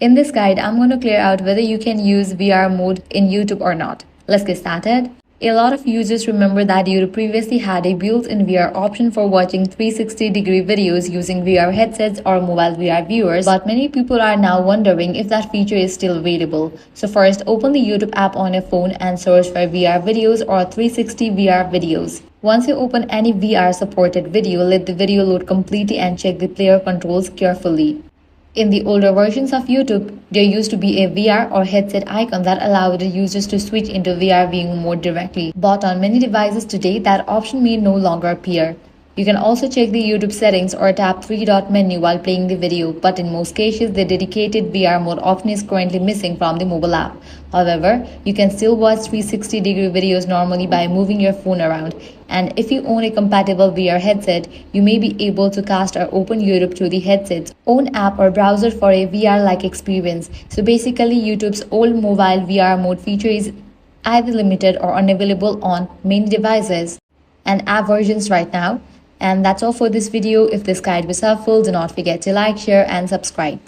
In this guide, I'm going to clear out whether you can use VR mode in YouTube or not. Let's get started. A lot of users remember that YouTube previously had a built-in VR option for watching 360-degree videos using VR headsets or mobile VR viewers, but many people are now wondering if that feature is still available. So first, open the YouTube app on your phone and search for VR videos or 360 VR videos. Once you open any VR-supported video, let the video load completely and check the player controls carefully. In the older versions of YouTube, there used to be a VR or headset icon that allowed the users to switch into VR viewing mode directly. But on many devices today, that option may no longer appear. You can also check the YouTube settings or tap three-dot menu while playing the video, but in most cases, the dedicated VR mode option is currently missing from the mobile app. However, you can still watch 360-degree videos normally by moving your phone around. And if you own a compatible VR headset, you may be able to cast or open YouTube through the headset's own app or browser for a VR-like experience. So basically, YouTube's old mobile VR mode feature is either limited or unavailable on many devices and app versions right now. And that's all for this video. If this guide was helpful, do not forget to like, share, and subscribe.